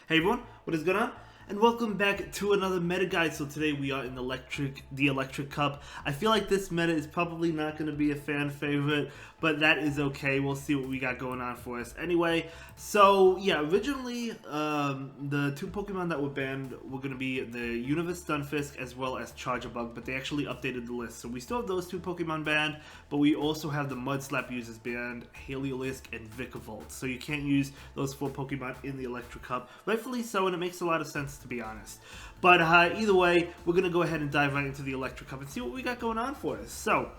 Hey everyone, what is going on? And welcome back to another meta guide. So today we are in the electric cup. I feel like this meta is probably not going to be a fan favorite, but that is okay. We'll see what we got going on for us anyway. So yeah, originally the two Pokemon that were banned were going to be the Universe Stunfisk as well as Charjabug, but they actually updated the list. So we still have those two Pokemon banned, but we also have the Mudslap users banned, Heliolisk and Vikavolt. So you can't use those four Pokemon in the electric cup. Rightfully so, and it makes a lot of sense to be honest. But either way, we're going to go ahead and dive right into the electric cup and see what we got going on for us. So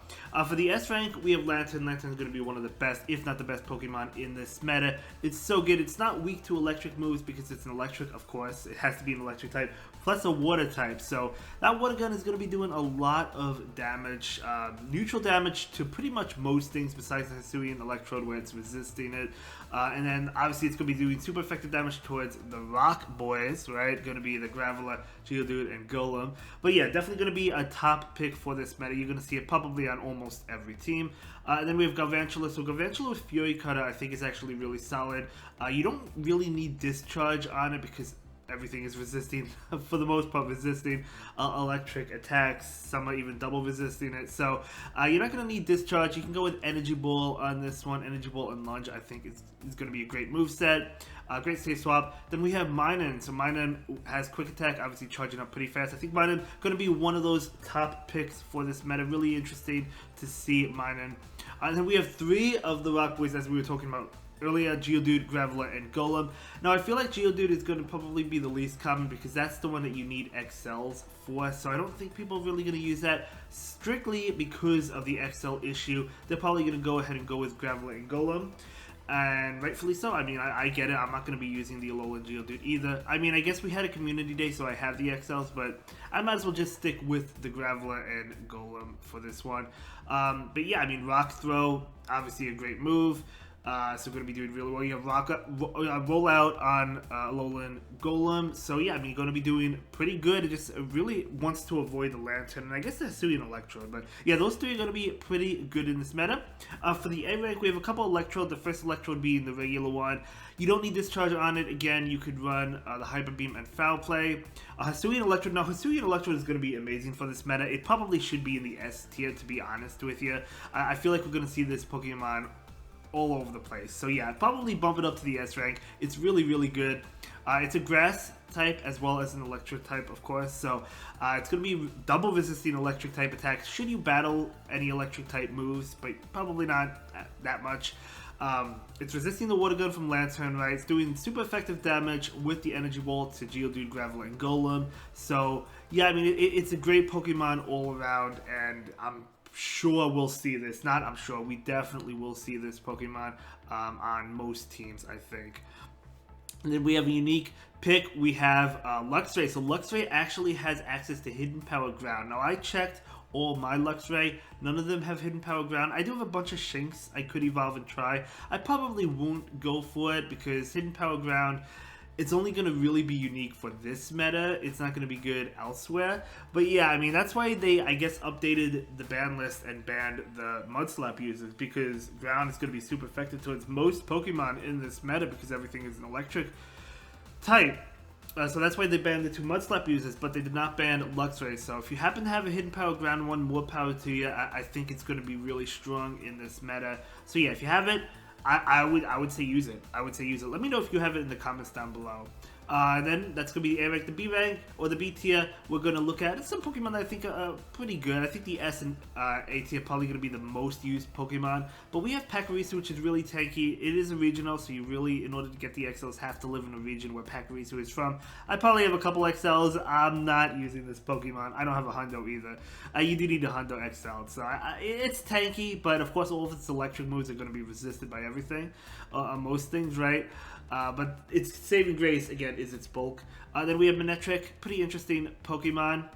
for the S rank, we have Lantern. Lantern is going to be one of the best, if not the best Pokemon in this meta. It's so good. It's not weak to electric moves because it's an electric, of course. It has to be an electric type, plus a water type. So that water gun is going to be doing a lot of damage, neutral damage to pretty much most things besides the Hisuian Electrode where it's resisting it. And then obviously it's going to be doing super effective damage towards the Rock Boys, right? Going to be the Graveler, Geodude, and Golem. But yeah, definitely going to be a top pick for this meta. You're going to see it probably on almost every team. And then we have Galvantula. So Galvantula with Fury Cutter I think is actually really solid. You don't really need Discharge on it because everything is resisting, for the most part, resisting electric attacks. Some are even double resisting it. So you're not going to need Discharge. You can go with Energy Ball on this one. Energy Ball and Lunge, I think, is going to be a great moveset. Great save swap. Then we have Minun. So Minun has Quick Attack, obviously charging up pretty fast. I think Minun going to be one of those top picks for this meta. Really interesting to see Minun. And then we have three of the Rock Boys, as we were talking about earlier, Geodude, Graveler, and Golem. Now I feel like Geodude is going to probably be the least common because that's the one that you need XLs for, so I don't think people are really going to use that strictly because of the XL issue. They're probably going to go ahead and go with Graveler and Golem, and rightfully so. I mean, I get it. I'm not going to be using the Alolan Geodude either. I mean, I guess we had a community day, so I have the XLs, but I might as well just stick with the Graveler and Golem for this one. But yeah, I mean, Rock Throw, obviously a great move. So going to be doing really well. You have roll out on Alolan Golem. So yeah, I mean, going to be doing pretty good. It just really wants to avoid the Lantern, and I guess the Hisuian Electrode. But yeah, those three are going to be pretty good in this meta. For the A rank, we have a couple Electrode. The first Electrode being the regular one. You don't need Discharge on it. Again, you could run the Hyper Beam and Foul Play. Hisuian Electrode. Now, Hisuian Electrode is going to be amazing for this meta. It probably should be in the S tier, to be honest with you. I feel like we're going to see this Pokemon all over the place. So yeah, probably bump it up to the S rank. It's really, really good. It's a grass type as well as an electric type, of course. So it's going to be double resisting electric type attacks should you battle any electric type moves, but probably not that much. It's resisting the water gun from Lantern, right? It's doing super effective damage with the Energy Ball to Geodude, Graveler, and Golem. So yeah, I mean, it's a great Pokemon all around, and I'm sure we'll see this. Not I'm sure, we definitely will see this Pokemon on most teams, I think. And then we have a unique pick. We have Luxray. So Luxray actually has access to Hidden Power Ground. Now I checked all my Luxray. None of them have Hidden Power Ground. I do have a bunch of Shinx I could evolve and try. I probably won't go for it because Hidden Power Ground, it's only going to really be unique for this meta. It's not going to be good elsewhere. But yeah, I mean, that's why they, I guess, updated the ban list and banned the Mudslap users, because ground is going to be super effective towards most Pokemon in this meta because everything is an electric type. So that's why they banned the two Mudslap users, but they did not ban Luxray. So if you happen to have a Hidden Power Ground one, more power to you. I think it's going to be really strong in this meta. So yeah, if you have it, I would say use it. I would say use it. Let me know if you have it in the comments down below. Then that's going to be the A rank, the B rank, or the B tier. We're going to look at some Pokemon that I think are pretty good. I think the S and A tier are probably going to be the most used Pokemon. But we have Pachirisu, which is really tanky. It is a regional, so you really, in order to get the XLs, have to live in a region where Pachirisu is from. I probably have a couple XLs. I'm not using this Pokemon. I don't have a Hundo either. You do need a Hundo XL. So it's tanky, but of course all of its electric moves are going to be resisted by everything. Most things, right? But its saving grace, again, is its bulk. Then we have Manectric, pretty interesting Pokemon,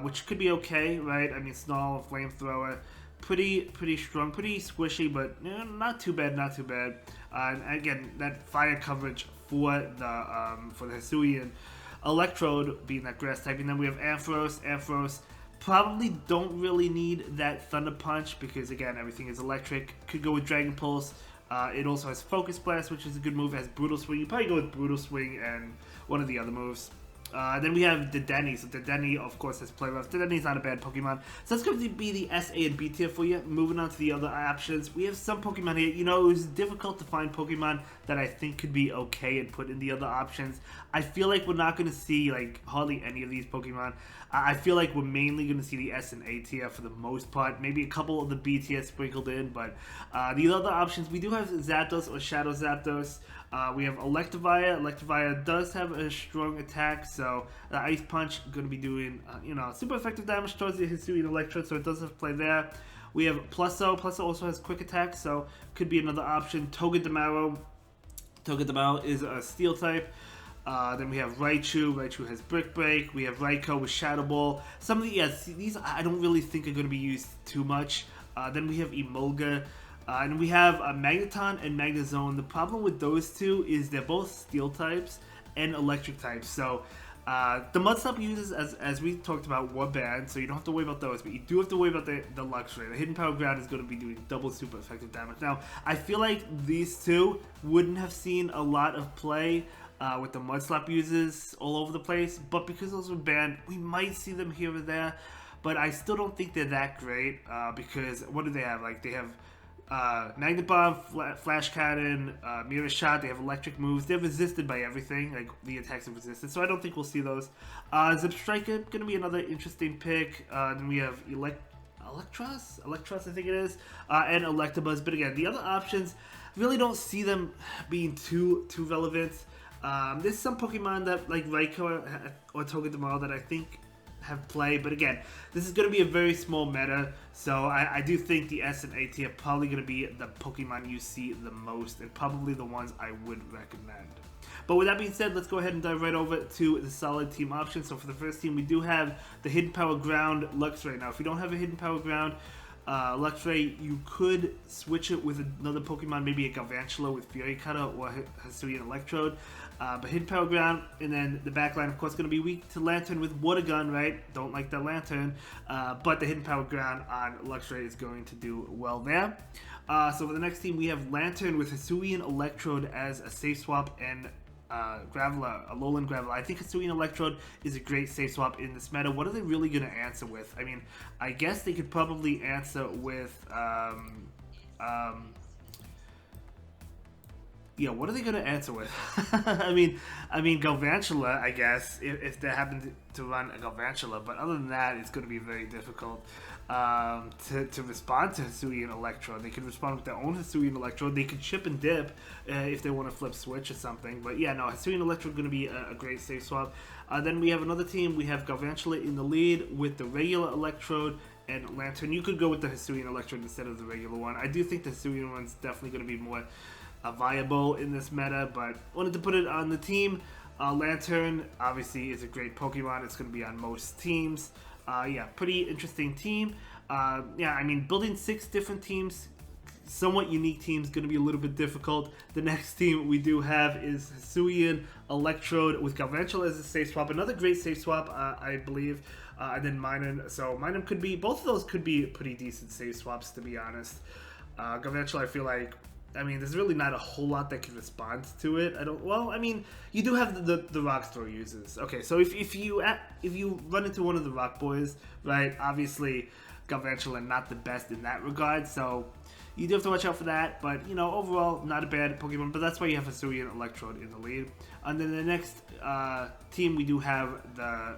which could be okay, right? I mean, Snarl, Flamethrower, pretty strong, pretty squishy, but not too bad, not too bad. And again, that fire coverage for the Hisuian Electrode being that grass type. And then we have Ampharos. Ampharos probably don't really need that Thunder Punch because, again, everything is electric. Could go with Dragon Pulse. It also has Focus Blast, which is a good move. It has Brutal Swing. You probably go with Brutal Swing and one of the other moves. Then we have Dedenne. So Dedenne, of course, has Play Rough. Dedenne is not a bad Pokemon. So that's going to be the S, A, and B tier for you. Moving on to the other options. We have some Pokemon here. You know, it was difficult to find Pokemon that I think could be okay and put in the other options. I feel like we're not going to see, like, hardly any of these Pokemon. I feel like we're mainly going to see the S and A tier for the most part. Maybe a couple of the B tier sprinkled in. But the other options, we do have Zapdos or Shadow Zapdos. We have Electivire. Electivire does have a strong attack, so the Ice Punch going to be doing, super effective damage towards the Hisuian Electrode, so it does have to play there. We have Plusso. Plusso also has quick attack, so could be another option. Togedemaru. Togedemaru is a Steel type. Then we have Raichu. Raichu has Brick Break. We have Raikou with Shadow Ball. Some of the, these I don't really think are going to be used too much. Then we have Emolga. And we have Magneton and Magnezone. The problem with those two is they're both Steel types and Electric types. So the Mudslap uses, as we talked about, were banned, so you don't have to worry about those. But you do have to worry about the Luxray. The Hidden Power Ground is going to be doing double super effective damage. Now, I feel like these two wouldn't have seen a lot of play with the Mudslap uses all over the place. But because those were banned, we might see them here or there. But I still don't think they're that great because what do they have? Like, they have Magnet Bomb, Flash Cannon, Mirror Shot. They have electric moves. They're resisted by everything, like the attacks are resisted, so I don't think we'll see those. Zipstrika, gonna be another interesting pick. Then we have Electros, I think it is, and Electabuzz. But again, the other options really don't see them being too relevant. There's some Pokemon that, like Raikou or Togedemaru, that I think have play, but again, this is going to be a very small meta, so I do think the S and A tier are probably going to be the Pokemon you see the most, and probably the ones I would recommend. But with that being said, let's go ahead and dive right over to the solid team options. So for the first team, we do have the Hidden Power Ground Luxray. Now, if you don't have a Hidden Power Ground Luxray, you could switch it with another Pokemon, maybe a Galvantula with Fury Cutter or Hisuian Electrode. But Hidden Power Ground, and then the backline, of course, going to be weak to Lantern with Water Gun, right? Don't like that Lantern. But the Hidden Power Ground on Luxray is going to do well there. So for the next team, we have Lantern with Hisuian Electrode as a safe swap, and Graveler, Alolan Graveler. I think Hisuian Electrode is a great safe swap in this meta. What are they really going to answer with? I mean, I guess they could probably answer with yeah, what are they going to answer with? I mean, Galvantula, I guess, if they happen to run a Galvantula. But other than that, it's going to be very difficult to respond to Hisuian Electrode. They could respond with their own Hisuian Electrode. They could chip and dip if they want to flip switch or something. But yeah, no, Hisuian Electrode going to be a great safe swap. Then we have another team. We have Galvantula in the lead with the regular Electrode and Lantern. You could go with the Hisuian Electrode instead of the regular one. I do think the Hisuian one's definitely going to be more viable in this meta, but wanted to put it on the team. Lantern obviously is a great Pokemon. It's going to be on most teams. Yeah, pretty interesting team. Yeah, I mean, building 6 different teams, somewhat unique teams, going to be a little bit difficult. The next team we do have is Hisuian Electrode with Galvantula as a safe swap. Another great safe swap, I believe. And then Minun. So Minun could be, both of those could be pretty decent safe swaps, to be honest. Galvantula, I feel like, I mean, there's really not a whole lot that can respond to it. Well, I mean, you do have the Rock Throw uses. Okay, so if you run into one of the Rock Boys, right, obviously Galvantula not the best in that regard, so you do have to watch out for that. But, you know, overall, not a bad Pokemon, but that's why you have Hisuian Electrode in the lead. And then the next team, we do have the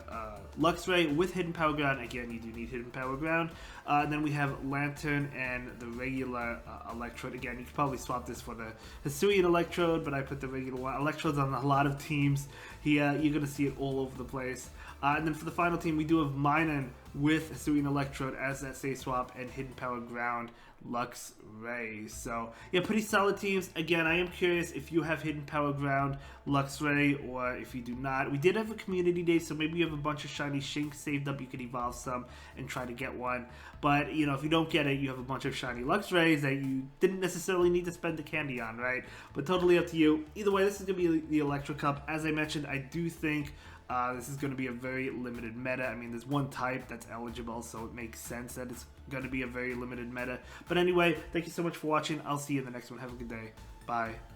Luxray with Hidden Power Ground. Again, you do need Hidden Power Ground. And then we have Lantern and the regular Electrode. Again, you could probably swap this for the Hisuian Electrode, but I put the regular one. Electrode's on a lot of teams here. You're going to see it all over the place. And then for the final team, we do have Minun with Hisuian Electrode as that safe swap and Hidden Power Ground Luxray. So, yeah, pretty solid teams. Again, I am curious if you have Hidden Power Ground Luxray or if you do not. We did have a community day, so maybe you have a bunch of shiny Shinx saved up. You could evolve some and try to get one. But, you know, if you don't get it, you have a bunch of shiny Luxrays that you didn't necessarily need to spend the candy on, right? But totally up to you. Either way, this is going to be the Electro Cup. As I mentioned, I do think This is going to be a very limited meta. I mean, there's one type that's eligible, so it makes sense that it's going to be a very limited meta. But anyway, thank you so much for watching. I'll see you in the next one. Have a good day. Bye.